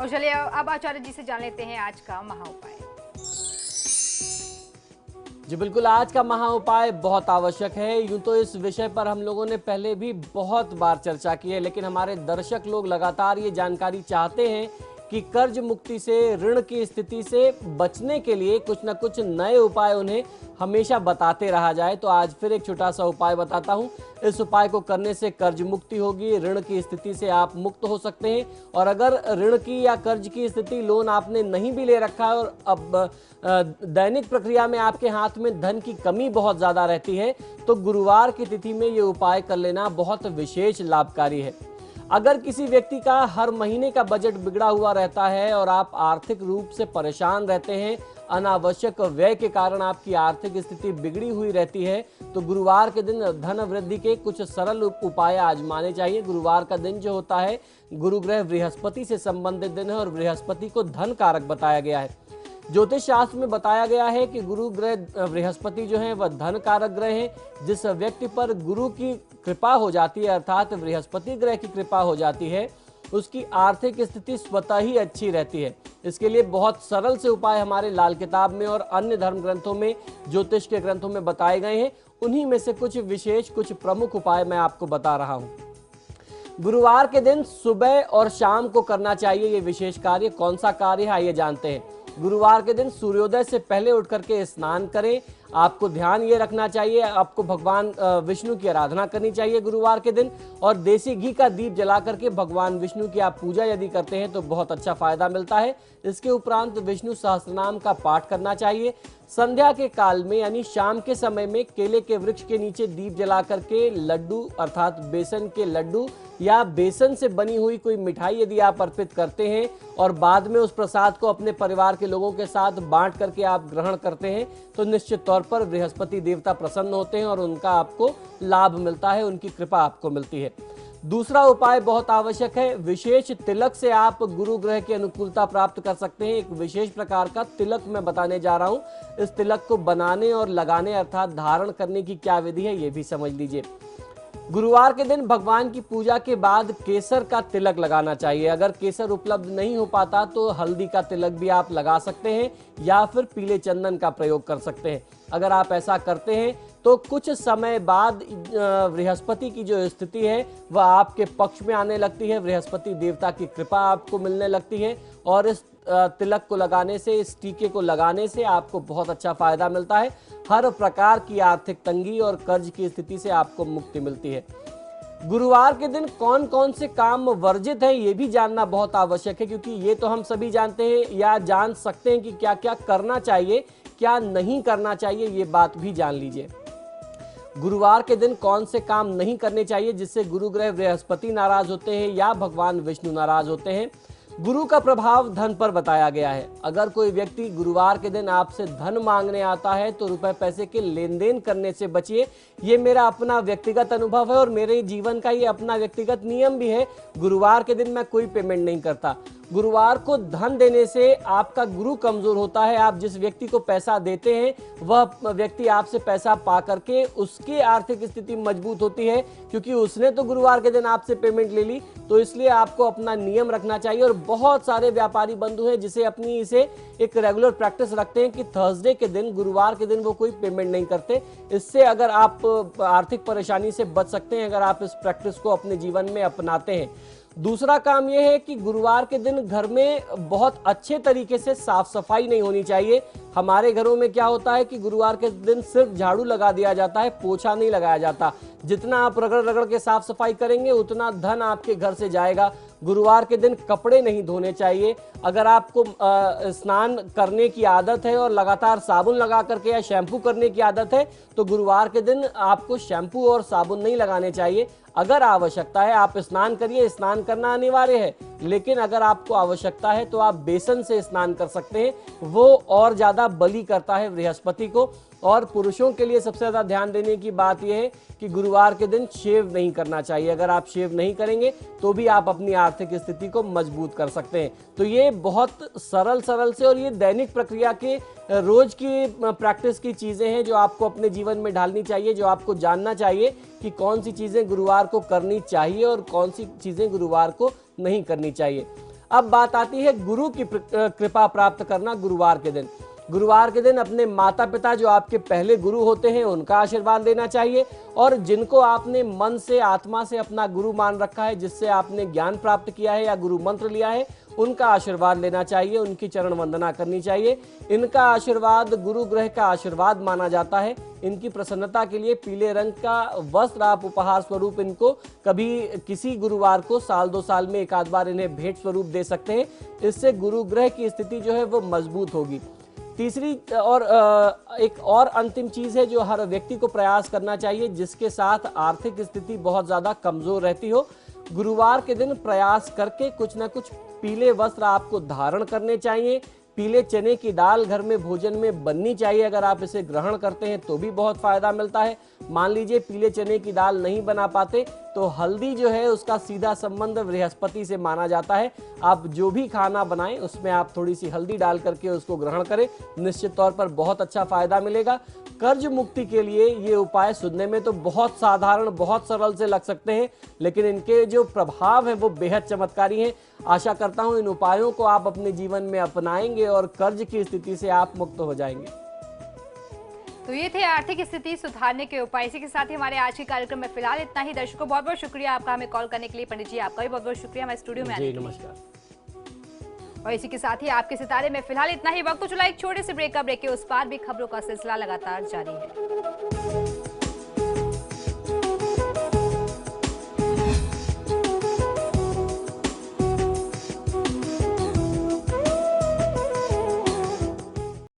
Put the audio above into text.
और चलिए अब आचार्य जी से जान लेते हैं आज का महा उपाय। जी बिल्कुल, आज का महा उपाय बहुत आवश्यक है। यूं तो इस विषय पर हम लोगों ने पहले भी बहुत बार चर्चा की है, लेकिन हमारे दर्शक लोग लगातार ये जानकारी चाहते हैं कि कर्ज मुक्ति से, ऋण की स्थिति से बचने के लिए कुछ न कुछ नए उपाय उन्हें हमेशा बताते रहा जाए। तो आज फिर एक छोटा सा उपाय बताता हूं। इस उपाय को करने से कर्ज मुक्ति होगी, ऋण की स्थिति से आप मुक्त हो सकते हैं। और अगर ऋण की या कर्ज की स्थिति, लोन आपने नहीं भी ले रखा है और अब दैनिक प्रक्रिया में आपके हाथ में धन की कमी बहुत ज्यादा रहती है, तो गुरुवार की तिथि में ये उपाय कर लेना बहुत विशेष लाभकारी है। अगर किसी व्यक्ति का हर महीने का बजट बिगड़ा हुआ रहता है और आप आर्थिक रूप से परेशान रहते हैं, अनावश्यक व्यय के कारण आपकी आर्थिक स्थिति बिगड़ी हुई रहती है, तो गुरुवार के दिन धन वृद्धि के कुछ सरल उपाय आजमाने चाहिए। गुरुवार का दिन जो होता है, गुरु ग्रह बृहस्पति से संबंधित दिन है और बृहस्पति को धन कारक बताया गया है। ज्योतिष शास्त्र में बताया गया है कि गुरु ग्रह बृहस्पति जो है वह धन कारक ग्रह है। जिस व्यक्ति पर गुरु की कृपा हो जाती है, अर्थात बृहस्पति ग्रह की कृपा हो जाती है, उसकी आर्थिक स्थिति स्वतः ही अच्छी रहती है। इसके लिए बहुत सरल से उपाय हमारे लाल किताब में और अन्य धर्म ग्रंथों में, ज्योतिष के ग्रंथों में बताए गए हैं। उन्हीं में से कुछ विशेष, कुछ प्रमुख उपाय मैं आपको बता रहा हूं। गुरुवार के दिन सुबह और शाम को करना चाहिए ये विशेष कार्य। कौन सा कार्य है, आइए जानते हैं। गुरुवार के दिन सूर्योदय से पहले उठ करके स्नान करें। आपको ध्यान ये रखना चाहिए, आपको भगवान विष्णु की आराधना करनी चाहिए गुरुवार के दिन, और देसी घी का दीप जला करके भगवान विष्णु की आप पूजा यदि करते हैं तो बहुत अच्छा फायदा मिलता है। इसके उपरांत विष्णु सहस्त्रनाम का पाठ करना चाहिए। संध्या के काल में यानी शाम के समय में केले के वृक्ष के नीचे दीप जला करके लड्डू, अर्थात बेसन के लड्डू या बेसन से बनी हुई कोई मिठाई यदि आप अर्पित करते हैं और बाद में उस प्रसाद को अपने परिवार के लोगों के साथ बांट करके आप ग्रहण करते हैं, तो निश्चित तौर पर बृहस्पति देवता प्रसन्न होते हैं और उनका आपको लाभ मिलता है, उनकी कृपा आपको मिलती है। दूसरा उपाय बहुत आवश्यक है। विशेष तिलक से आप गुरु ग्रह की अनुकूलता प्राप्त कर सकते हैं। एक विशेष प्रकार का तिलक मैं बताने जा रहा हूं। इस तिलक को बनाने और लगाने, अर्थात धारण करने की क्या विधि है, ये भी समझ लीजिए। गुरुवार के दिन भगवान की पूजा के बाद केसर का तिलक लगाना चाहिए। अगर केसर उपलब्ध नहीं हो पाता तो हल्दी का तिलक भी आप लगा सकते हैं या फिर पीले चंदन का प्रयोग कर सकते हैं। अगर आप ऐसा करते हैं तो कुछ समय बाद बृहस्पति की जो स्थिति है वह आपके पक्ष में आने लगती है, बृहस्पति देवता की कृपा आपको मिलने लगती है और इस तिलक को लगाने से, इस टीके को लगाने से आपको बहुत अच्छा फायदा मिलता है। हर प्रकार की आर्थिक तंगी और कर्ज की स्थिति से आपको मुक्ति मिलती है। गुरुवार के दिन कौन कौन से काम वर्जित हैं ये भी जानना बहुत आवश्यक है, क्योंकि ये तो हम सभी जानते हैं या जान सकते हैं कि क्या क्या करना चाहिए, क्या नहीं करना चाहिए, ये बात भी जान लीजिए। गुरुवार के दिन कौन से काम नहीं करने चाहिए जिससे गुरु ग्रह बृहस्पति नाराज होते हैं या भगवान विष्णु नाराज होते हैं। गुरु का प्रभाव धन पर बताया गया है। अगर कोई व्यक्ति गुरुवार के दिन आपसे धन मांगने आता है तो रुपए पैसे के लेन देन करने से बचिए। ये मेरा अपना व्यक्तिगत अनुभव है और मेरे जीवन का ये अपना व्यक्तिगत नियम भी है। गुरुवार के दिन मैं कोई पेमेंट नहीं करता। गुरुवार को धन देने से आपका गुरु कमजोर होता है। आप जिस व्यक्ति को पैसा देते हैं वह व्यक्ति आपसे पैसा पा करके उसकी आर्थिक स्थिति मजबूत होती है, क्योंकि उसने तो गुरुवार के दिन आपसे पेमेंट ले ली। तो इसलिए आपको अपना नियम रखना चाहिए। और बहुत सारे व्यापारी बंधु हैं जिसे अपनी इसे एक रेगुलर प्रैक्टिस रखते हैं कि थर्सडे के दिन, गुरुवार के दिन वो कोई पेमेंट नहीं करते। इससे अगर आप आर्थिक परेशानी से बच सकते हैं, अगर आप इस प्रैक्टिस को अपने जीवन में अपनाते हैं। दूसरा काम यह है कि गुरुवार के दिन घर में बहुत अच्छे तरीके से साफ सफाई नहीं होनी चाहिए। हमारे घरों में क्या होता है कि गुरुवार के दिन सिर्फ झाड़ू लगा दिया जाता है, पोछा नहीं लगाया जाता। जितना आप रगड़ रगड़ के साफ सफाई करेंगे उतना धन आपके घर से जाएगा। गुरुवार के दिन कपड़े नहीं धोने चाहिए। अगर आपको स्नान करने की आदत है और लगातार साबुन लगा करके या शैम्पू करने की आदत है तो गुरुवार के दिन आपको शैम्पू और साबुन नहीं लगाने चाहिए। अगर आवश्यकता है आप स्नान करिए, स्नान करना अनिवार्य है, लेकिन अगर आपको आवश्यकता है तो आप बेसन से स्नान कर सकते हैं, वो और ज्यादा बली करता है बृहस्पति को। और पुरुषों के लिए सबसे ज्यादा ध्यान देने की बात यह है कि गुरुवार के दिन शेव नहीं करना चाहिए। अगर आप शेव नहीं करेंगे तो भी आप अपनी आर्थिक स्थिति को मजबूत कर सकते हैं। तो ये बहुत सरल से और ये दैनिक प्रक्रिया के रोज की प्रैक्टिस की चीजें हैं जो आपको अपने जीवन में ढालनी चाहिए, जो आपको जानना चाहिए कि कौन सी चीजें गुरुवार को करनी चाहिए और कौन सी चीजें गुरुवार को नहीं करनी चाहिए। अब बात आती है गुरु की कृपा प्राप्त करना गुरुवार के दिन। गुरुवार के दिन अपने माता पिता जो आपके पहले गुरु होते हैं उनका आशीर्वाद लेना चाहिए, और जिनको आपने मन से आत्मा से अपना गुरु मान रखा है, जिससे आपने ज्ञान प्राप्त किया है या गुरु मंत्र लिया है, उनका आशीर्वाद लेना चाहिए, उनकी चरण वंदना करनी चाहिए। इनका आशीर्वाद गुरु ग्रह का आशीर्वाद माना जाता है। इनकी प्रसन्नता के लिए पीले रंग का वस्त्र आप उपहार स्वरूप इनको कभी किसी गुरुवार को साल 2 साल में एक आध बार इन्हें भेंट स्वरूप दे सकते हैं। इससे गुरु ग्रह की स्थिति जो है वो मजबूत होगी। तीसरी और एक और अंतिम चीज है जो हर व्यक्ति को प्रयास करना चाहिए, जिसके साथ आर्थिक स्थिति बहुत ज्यादा कमजोर रहती हो। गुरुवार के दिन प्रयास करके कुछ ना कुछ पीले वस्त्र आपको धारण करने चाहिए। पीले चने की दाल घर में भोजन में बननी चाहिए। अगर आप इसे ग्रहण करते हैं तो भी बहुत फायदा मिलता है। मान लीजिए पीले चने की दाल नहीं बना पाते तो हल्दी जो है उसका सीधा संबंध बृहस्पति से माना जाता है। आप जो भी खाना बनाएं उसमें आप थोड़ी सी हल्दी डाल करके उसको ग्रहण करें, निश्चित तौर पर बहुत अच्छा फायदा मिलेगा। कर्ज मुक्ति के लिए ये उपाय सुनने में तो बहुत साधारण, बहुत सरल से लग सकते हैं, लेकिन इनके जो प्रभाव है वो बेहद चमत्कारी हैं। आशा करता हूं इन उपायों को आप अपने जीवन में अपनाएंगे और कर्ज की स्थिति से आप मुक्त हो जाएंगे। तो ये थे आर्थिक स्थिति सुधारने के उपाय। इसी के साथ ही हमारे आज के कार्यक्रम में फिलहाल इतना ही। दर्शकों बहुत बहुत शुक्रिया आपका हमें कॉल करने के लिए। पंडित जी आपका भी बहुत बहुत शुक्रिया हमारे स्टूडियो में आने के लिए। नमस्कार। और इसी के साथ ही आपके सितारे में फिलहाल इतना ही। वक्त तो चला एक छोटे से ब्रेक का। ब्रेक के उस पार भी खबरों का सिलसिला लगातार जारी है।